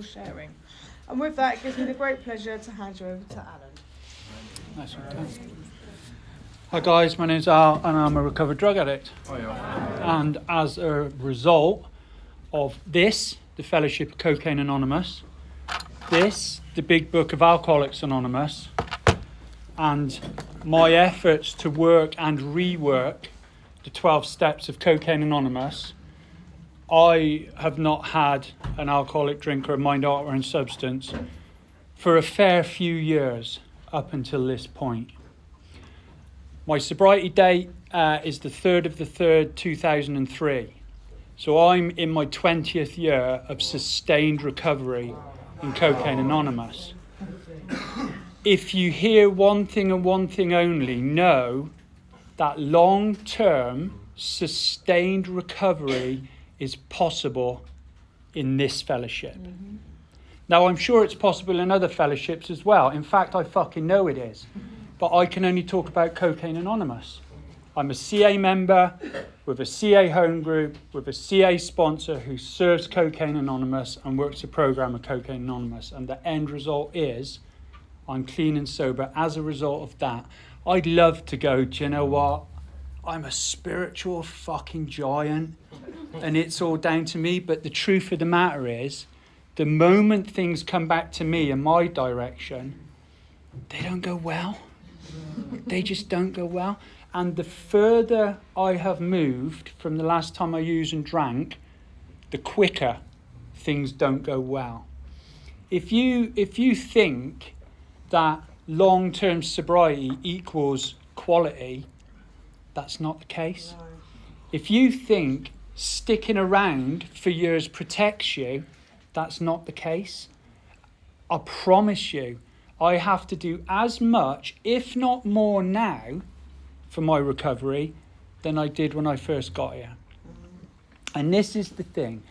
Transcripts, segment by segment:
sharing. And with that, it gives me the great pleasure to hand you over to Alan. Nice one, Tom. Hi guys, my name's Al and I'm a recovered drug addict. And as a result of this, the Fellowship of Cocaine Anonymous, this, the Big Book of Alcoholics Anonymous, and my efforts to work and rework the 12 steps of Cocaine Anonymous, I have not had an alcoholic drink or a mind altering substance for a fair few years up until this point. My sobriety date is the 3rd of the 3rd, 2003. So I'm in my 20th year of sustained recovery in Cocaine Anonymous. If you hear one thing and one thing only, know that long-term sustained recovery is possible in this fellowship. Mm-hmm. Now, I'm sure it's possible in other fellowships as well. In fact, I fucking know it is. But I can only talk about Cocaine Anonymous. I'm a CA member with a CA home group, with a CA sponsor who serves Cocaine Anonymous and works a program of Cocaine Anonymous. And the end result is I'm clean and sober as a result of that. I'd love to go, do you know what? I'm a spiritual fucking giant and it's all down to me. But the truth of the matter is, the moment things come back to me in my direction, they don't go well. They just don't go well. And the further I have moved from the last time I used and drank, the quicker things don't go well. If you think that long-term sobriety equals quality, that's not the case. If you think sticking around for years protects you, that's not the case. I promise you, I have to do as much, if not more now, for my recovery than I did when I first got here. And this is the thing.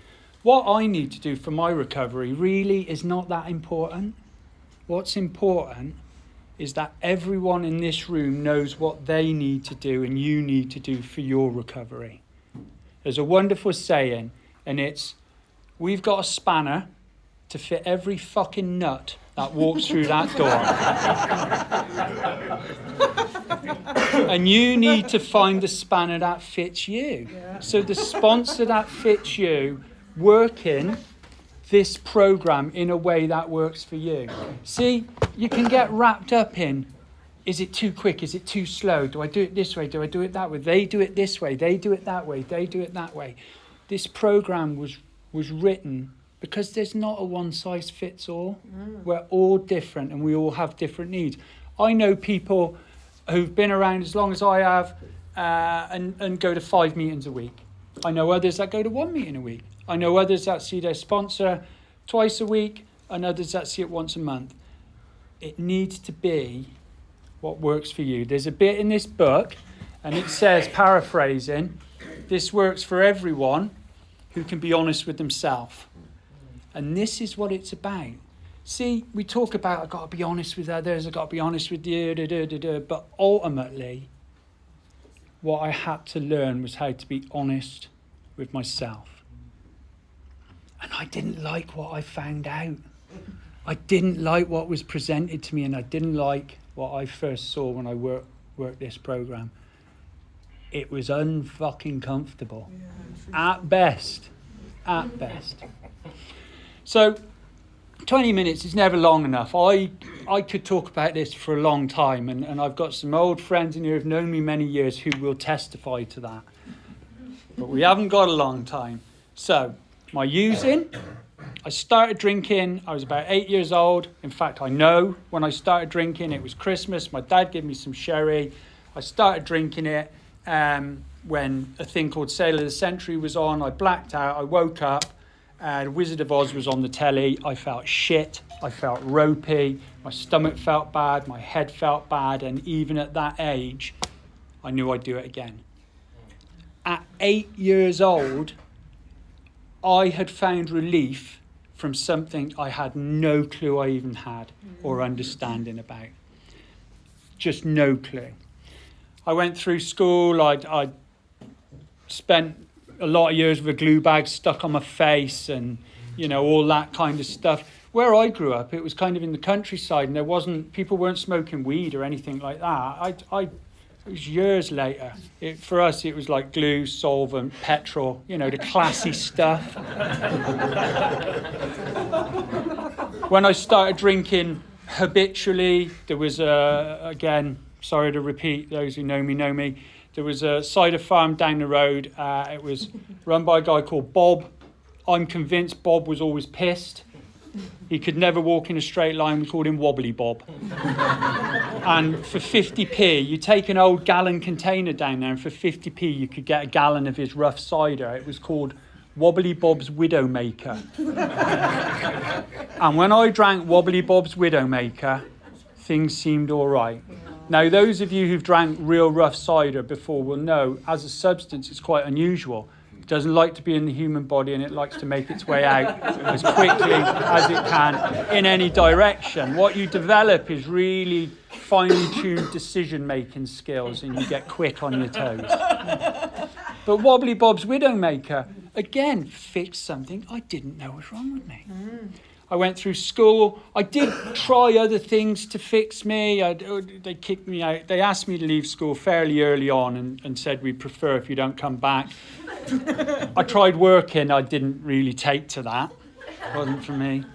What I need to do for my recovery really is not that important. What's important is that everyone in this room knows what they need to do and you need to do for your recovery. There's a wonderful saying, and it's, we've got a spanner to fit every fucking nut that walks through that door. And you need to find the spanner that fits you. Yeah. So the sponsor that fits you, working this program in a way that works for you. See, you can get wrapped up in, is it too quick? Is it too slow? Do I do it this way? Do I do it that way? They do it this way. They do it that way. They do it that way. This program was written because there's not a one-size-fits-all. We're all different and we all have different needs. I know people who've been around as long as I have and go to 5 meetings a week. I know others that go to 1 meeting a week. I know others that see their sponsor twice a week and others that see it once a month. It needs to be what works for you. There's a bit in this book and it says, paraphrasing, this works for everyone who can be honest with themselves. And this is what it's about. See, we talk about, I've got to be honest with others, I've got to be honest with you, but ultimately, what I had to learn was how to be honest with myself. And I didn't like what I found out. I didn't like what was presented to me, and I didn't like what I first saw when I worked this program. It was unfucking comfortable. Yeah, at best. So 20 minutes is never long enough. I could talk about this for a long time, and I've got some old friends in here who've known me many years who will testify to that. But we haven't got a long time. So, my using, I started drinking, I was about 8 years old. In fact, I know when I started drinking, it was Christmas. My dad gave me some sherry. I started drinking it when a thing called Sailor of the Century was on. I blacked out, I woke up. The Wizard of Oz was on the telly. I felt shit. I felt ropey. My stomach felt bad. My head felt bad. And even at that age, I knew I'd do it again. At 8 years old, I had found relief from something I had no clue I even had or understanding about. Just no clue. I went through school. I spent a lot of years with a glue bag stuck on my face and all that kind of stuff. Where I grew up, it was kind of in the countryside, and people weren't smoking weed or anything like that. It was years later. For us, it was like glue, solvent, petrol, the classy stuff. When I started drinking habitually, there was again, sorry to repeat, those who know me, there was a cider farm down the road. It was run by a guy called Bob. I'm convinced Bob was always pissed. He could never walk in a straight line. We called him Wobbly Bob. And for 50p, you take an old gallon container down there, and for 50p, you could get a gallon of his rough cider. It was called Wobbly Bob's Widowmaker. And when I drank Wobbly Bob's Widowmaker, things seemed all right. Now, those of you who've drank real rough cider before will know, as a substance, it's quite unusual. It doesn't like to be in the human body, and it likes to make its way out as quickly as it can in any direction. What you develop is really finely tuned decision-making skills, and you get quick on your toes. But Wobbly Bob's Widowmaker, again, fixed something I didn't know was wrong with me. I went through school. I did try other things to fix me. They kicked me out. They asked me to leave school fairly early on and said, "We prefer if you don't come back." I tried working. I didn't really take to that. It wasn't for me.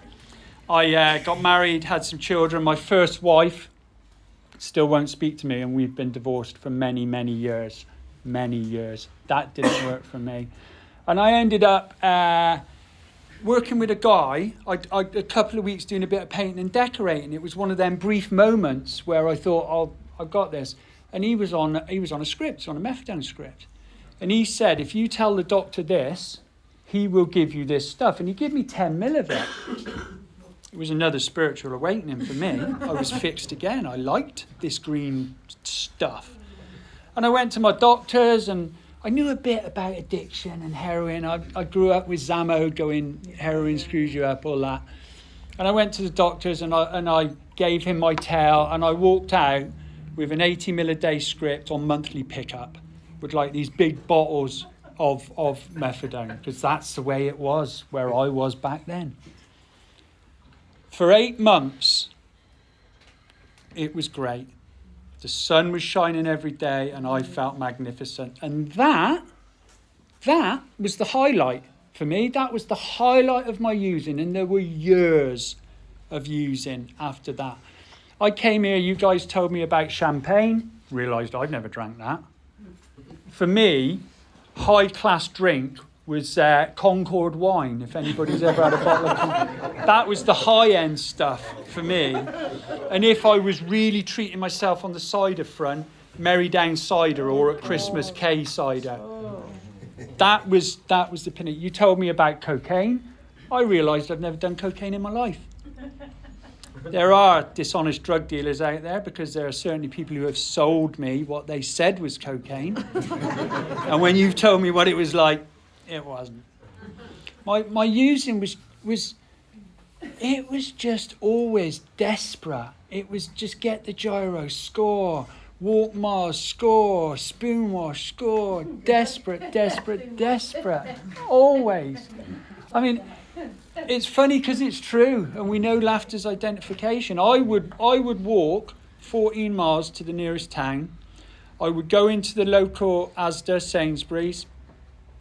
I got married, had some children. My first wife still won't speak to me, and we've been divorced for many, many years. Many years. That didn't work for me. And I ended up working with a guy. I a couple of weeks doing a bit of painting and decorating. It was one of them brief moments where I thought, "Oh, I've got this." And he was on a script, on a methadone script. And he said, "If you tell the doctor this, he will give you this stuff." And he gave me 10 mil of it. It was another spiritual awakening for me. I was fixed again. I liked this green stuff. And I went to my doctors, and I knew a bit about addiction and heroin. I grew up with Zammo going, heroin screws you up, all that. And I went to the doctors, and I gave him my tale, and I walked out with an 80 mil a day script on monthly pickup with like these big bottles of methadone, because that's the way it was where I was back then. For 8 months, it was great. The sun was shining every day, and I felt magnificent. And that was the highlight for me. That was the highlight of my using, and there were years of using after that. I came here, you guys told me about champagne, realised I'd never drank that. For me, high-class drink was Concord wine, if anybody's ever had a bottle of Concord. That was the high-end stuff for me. And if I was really treating myself on the cider front, Merry Down cider or at Christmas K cider. That was the pinnacle. You told me about cocaine. I realised I've never done cocaine in my life. There are dishonest drug dealers out there, because there are certainly people who have sold me what they said was cocaine. And when you've told me what it was like, it wasn't. My using was just always desperate. It was just get the gyro, score, walk miles, score, spoon wash, score, desperate. Always. I mean, it's funny because it's true, and we know laughter's identification. I would walk 14 miles to the nearest town. I would go into the local Asda, Sainsbury's,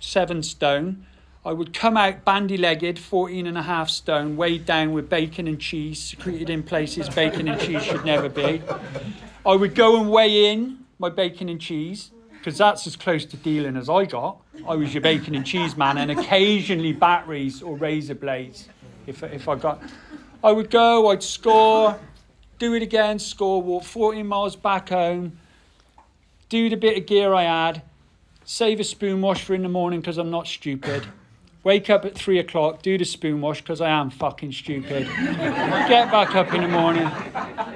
7 stone. I would come out bandy-legged, 14.5 stone, weighed down with bacon and cheese, secreted in places bacon and cheese should never be. I would go and weigh in my bacon and cheese, because that's as close to dealing as I got. I was your bacon and cheese man, and occasionally batteries or razor blades if I got. I would go, I'd score, do it again, score, walk 14 miles back home, do the bit of gear I had, save a spoon wash for in the morning because I'm not stupid. Wake up at 3 o'clock, do the spoon wash because I am fucking stupid. Get back up in the morning,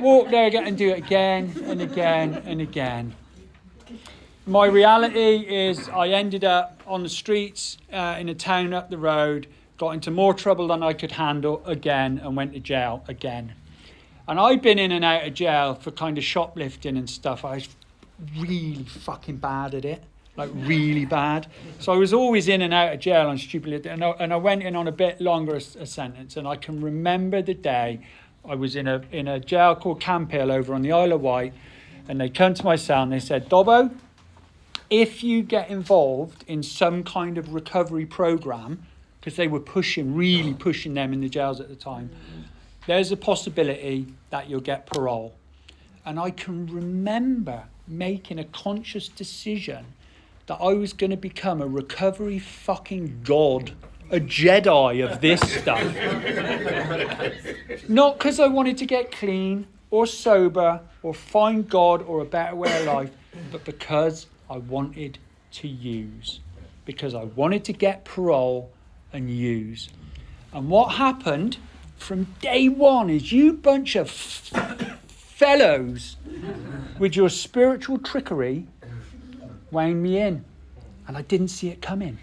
walk there again and do it again and again and again. My reality is I ended up on the streets in a town up the road, got into more trouble than I could handle again, and went to jail again. And I've been in and out of jail for kind of shoplifting and stuff. I was really fucking bad at it. like really bad. So I was always in and out of jail on stupid, and I went in on a bit longer a sentence. And I can remember the day I was in a jail called Camp Hill over on the Isle of Wight, and they come to my cell and they said, Dobbo, if you get involved in some kind of recovery program, because they were really pushing them in the jails at the time, there's a possibility that you'll get parole. And I can remember making a conscious decision that I was going to become a recovery fucking god, a Jedi of this stuff. Not because I wanted to get clean or sober or find God or a better way of life, but because I wanted to use. Because I wanted to get parole and use. And what happened from day one is you bunch of fellows with your spiritual trickery wound me in. And I didn't see it coming.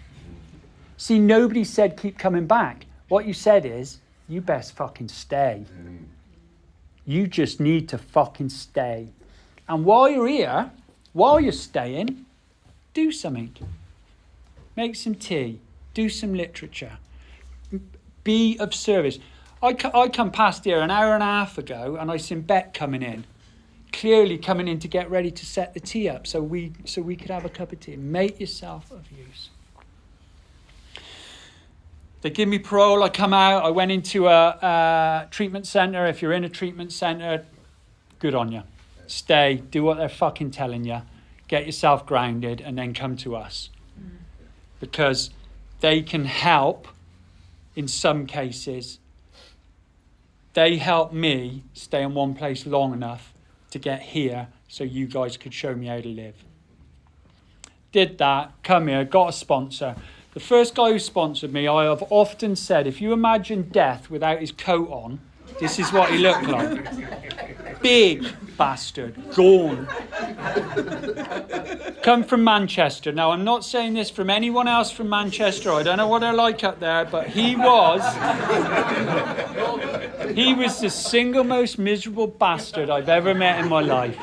See, nobody said keep coming back. What you said is, you best fucking stay. You just need to fucking stay. And while you're here, while you're staying, do something. Make some tea. Do some literature. Be of service. I come past here an hour and a half ago and I seen Bet coming in. Clearly coming in to get ready to set the tea up so we could have a cup of tea. Make yourself of use. They give me parole, I come out, I went into a treatment centre. If you're in a treatment centre, good on you. Stay, do what they're fucking telling you. Get yourself grounded and then come to us. Because they can help in some cases. They helped me stay in one place long enough to get here so you guys could show me how to live. Did that, come here, got a sponsor. The first guy who sponsored me, I have often said, if you imagine death without his coat on, this is what he looked like. Big bastard, gaunt. Come from Manchester. Now, I'm not saying this from anyone else from Manchester. I don't know what they're like up there, but he was the single most miserable bastard I've ever met in my life.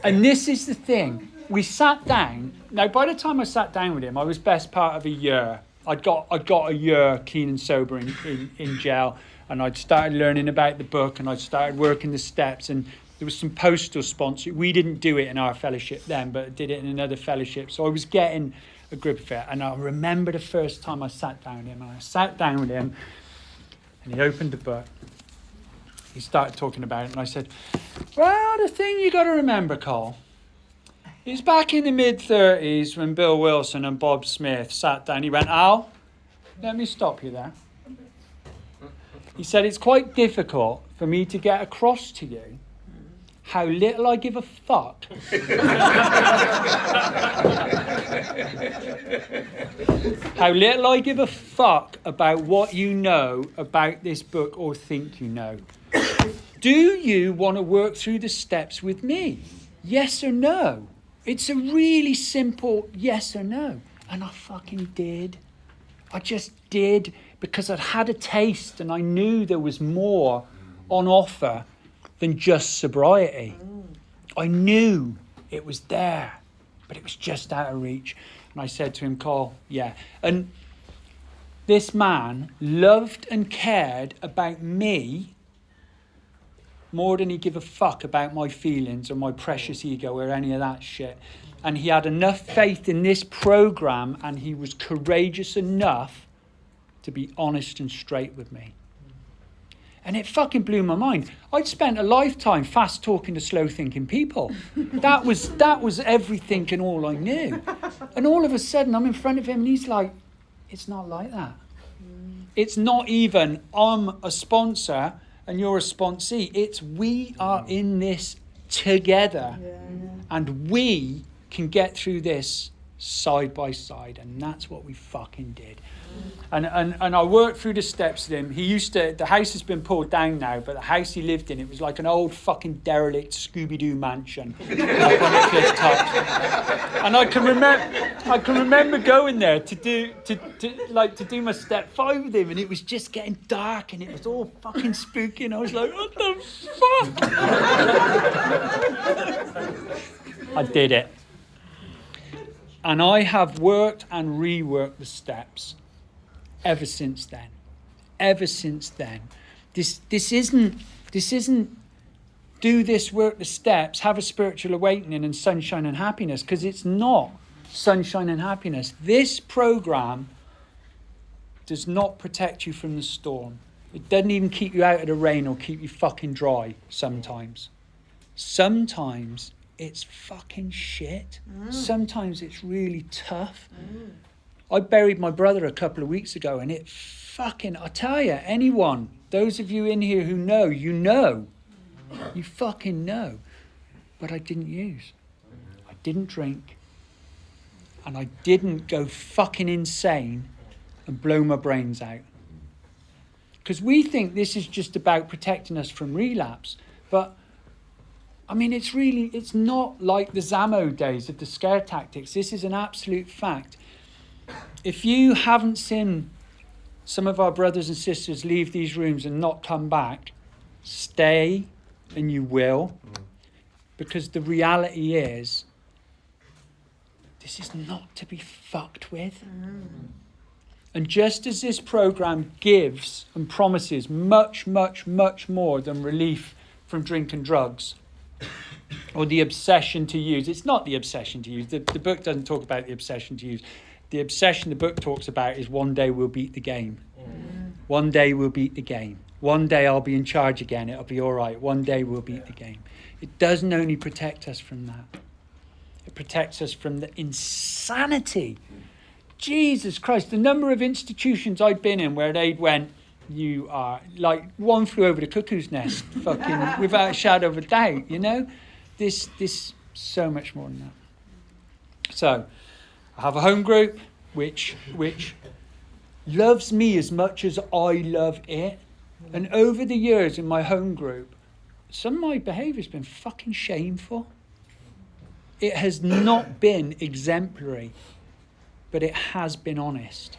And this is the thing. We sat down. Now, by the time I sat down with him, I was best part of a year. I'd got a year clean and sober in jail, and I'd started learning about the book, and I'd started working the steps, and there was some postal sponsor. We didn't do it in our fellowship then, but did it in another fellowship. So I was getting a grip of it. And I remember the first time I sat down with him, and I sat down with him, and he opened the book. He started talking about it, and I said, well, the thing you got to remember, Cole, is back in the mid-30s when Bill Wilson and Bob Smith sat down. He went, Al, let me stop you there. He said, it's quite difficult for me to get across to you how little I give a fuck how little I give a fuck about what you know about this book or think you know. Do you want to work through the steps with me? Yes or no? It's a really simple yes or no. And I fucking did. I just did, because I'd had a taste and I knew there was more on offer than just sobriety. I knew it was there, but it was just out of reach. And I said to him, Carl, yeah. And this man loved and cared about me more than he gave a fuck about my feelings or my precious ego or any of that shit. And he had enough faith in this program, and he was courageous enough to be honest and straight with me. And it fucking blew my mind. I'd spent a lifetime fast talking to slow thinking people. That was everything and all I knew. And all of a sudden I'm in front of him and he's like, it's not like that. It's not even I'm a sponsor and you're a sponsee. It's we are in this together. And we can get through this side by side. And that's what we fucking did. And I worked through the steps with him. The house has been pulled down now, but the house he lived in, it was like an old fucking derelict Scooby-Doo mansion up on the cliff top. And I can remember going there to do my step 5 with him, and it was just getting dark and it was all fucking spooky, and I was like, what the fuck? I did it. And I have worked and reworked the steps ever since then. Ever since then. This isn't do this, work the steps, have a spiritual awakening and sunshine and happiness, because it's not sunshine and happiness. This program does not protect you from the storm. It doesn't even keep you out of the rain or keep you fucking dry sometimes. Sometimes it's fucking shit. Sometimes it's really tough. I buried my brother a couple of weeks ago, and it fucking, I tell you, anyone, those of you in here who know, you know. You fucking know. But I didn't use. I didn't drink. And I didn't go fucking insane and blow my brains out. Because we think this is just about protecting us from relapse. But, I mean, it's not like the Zammo days of the scare tactics. This is an absolute fact. If you haven't seen some of our brothers and sisters leave these rooms and not come back, stay and you will. Because the reality is, this is not to be fucked with. And just as this program gives and promises much, much, much more than relief from drink and drugs, or the obsession to use. It's not the obsession to use. The book doesn't talk about the obsession to use. The obsession the book talks about is one day we'll beat the game. One day we'll beat the game. One day I'll be in charge again. It'll be all right. One day we'll beat the game. It doesn't only protect us from that. It protects us from the insanity. Jesus Christ, the number of institutions I'd been in where they'd went, you are, like, one flew over the cuckoo's nest, fucking, without a shadow of a doubt, you know? This, so much more than that. So, I have a home group, which loves me as much as I love it. And over the years in my home group, some of my behaviour's been fucking shameful. It has not been exemplary, but it has been honest.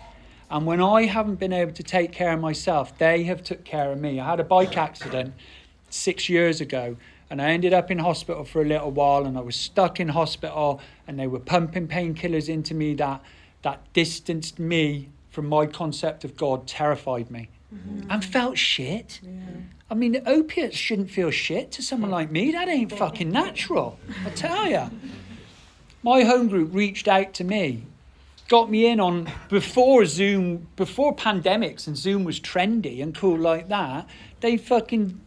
And when I haven't been able to take care of myself, they have took care of me. I had a bike accident 6 years ago, and I ended up in hospital for a little while, and I was stuck in hospital, and they were pumping painkillers into me that distanced me from my concept of God, terrified me, and felt shit. Yeah. I mean, opiates shouldn't feel shit to someone like me. That ain't fucking natural, I tell you. My home group reached out to me, got me in on, before Zoom, before pandemics and Zoom was trendy and cool like that, they fucking,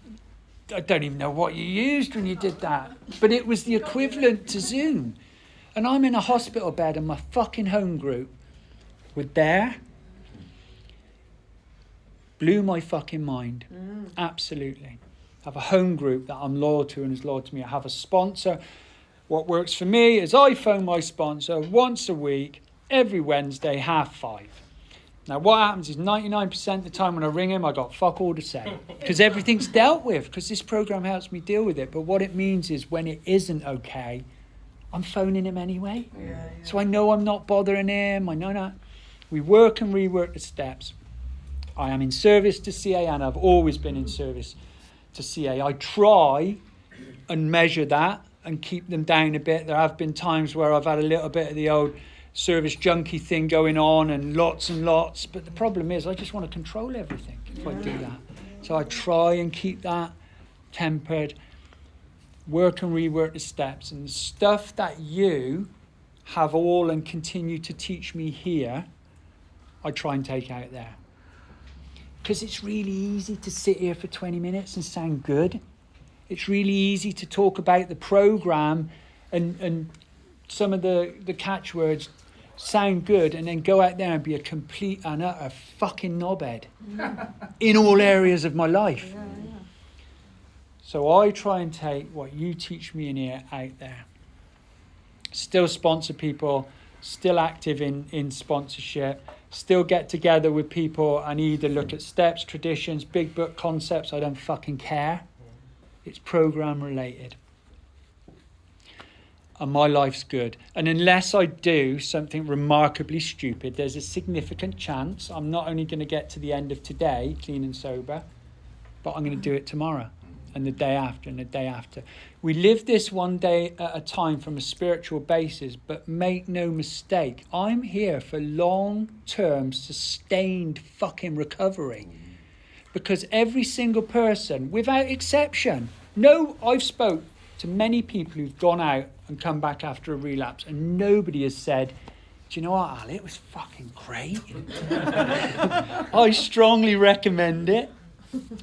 I don't even know what you used when you did that, but it was the equivalent to Zoom. And I'm in a hospital bed and my fucking home group were there. Blew my fucking mind. Absolutely. I have a home group that I'm loyal to and is loyal to me. I have a sponsor. What works for me is I phone my sponsor once a week, every Wednesday, 5:30. Now, what happens is 99% of the time when I ring him, I got fuck all to say. Because everything's dealt with, because this program helps me deal with it. But what it means is when it isn't okay, I'm phoning him anyway. Yeah. So I know I'm not bothering him. I know that. We work and rework the steps. I am in service to CA, and I've always been in service to CA. I try and measure that and keep them down a bit. There have been times where I've had a little bit of the old service junkie thing going on and lots, but the problem is I just want to control everything if I do that. So I try and keep that tempered, work and rework the steps, and the stuff that you have all and continue to teach me here, I try and take out there. Because it's really easy to sit here for 20 minutes and sound good. It's really easy to talk about the program and some of the catchwords sound good, and then go out there and be a complete and utter fucking knobhead in all areas of my life. Yeah. So I try and take what you teach me in here out there. Still sponsor people, still active in sponsorship, still get together with people and either look at steps, traditions, big book concepts. I don't fucking care. It's program related. And my life's good. And unless I do something remarkably stupid, there's a significant chance I'm not only going to get to the end of today, clean and sober, but I'm going to do it tomorrow. and the day after and the day after. We live this one day at a time from a spiritual basis, but make no mistake, I'm here for long-term, sustained fucking recovery. Because every single person, without exception, I've spoke to many people who've gone out and come back after a relapse, and nobody has said, do you know what, Al, it was fucking great. I strongly recommend it.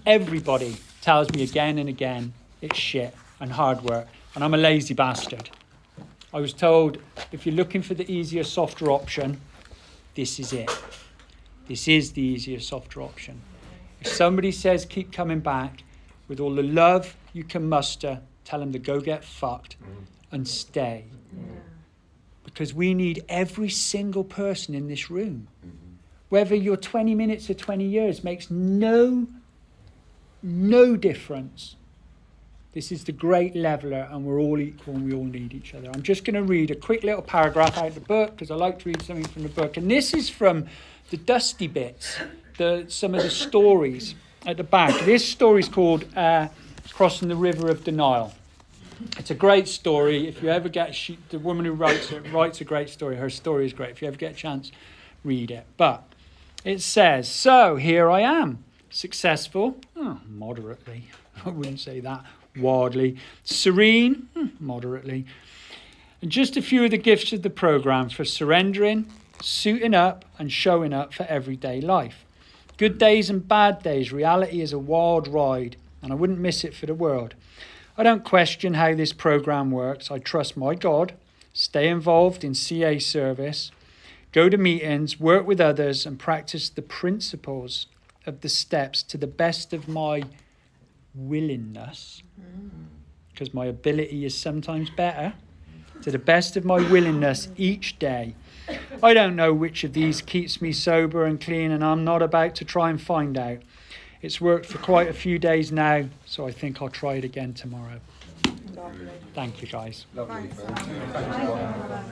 Everybody tells me again and again, it's shit and hard work, and I'm a lazy bastard. I was told, if you're looking for the easier, softer option, this is it. This is the easier, softer option. If somebody says keep coming back, with all the love you can muster, tell them to go get fucked and stay. Because we need every single person in this room. Whether you're 20 minutes or 20 years makes no difference. This is the great leveller, and we're all equal and we all need each other. I'm just going to read a quick little paragraph out of the book because I like to read something from the book. And this is from the dusty bits, some of the stories at the back. This story is called Crossing the River of Denial. It's a great story. If you ever get, the woman who writes it writes a great story. Her story is great. If you ever get a chance, read it. But it says, so here I am, successful, moderately. I wouldn't say that. Wildly. Serene, moderately. And just a few of the gifts of the programme for surrendering, suiting up and showing up for everyday life. Good days and bad days. Reality is a wild ride, and I wouldn't miss it for the world. I don't question how this program works. I trust my God, stay involved in CA service, go to meetings, work with others, and practice the principles of the steps to the best of my willingness, because my ability is sometimes better, to the best of my willingness each day. I don't know which of these keeps me sober and clean, and I'm not about to try and find out. It's worked for quite a few days now, so I think I'll try it again tomorrow. Lovely. Thank you, guys. Lovely. Thanks.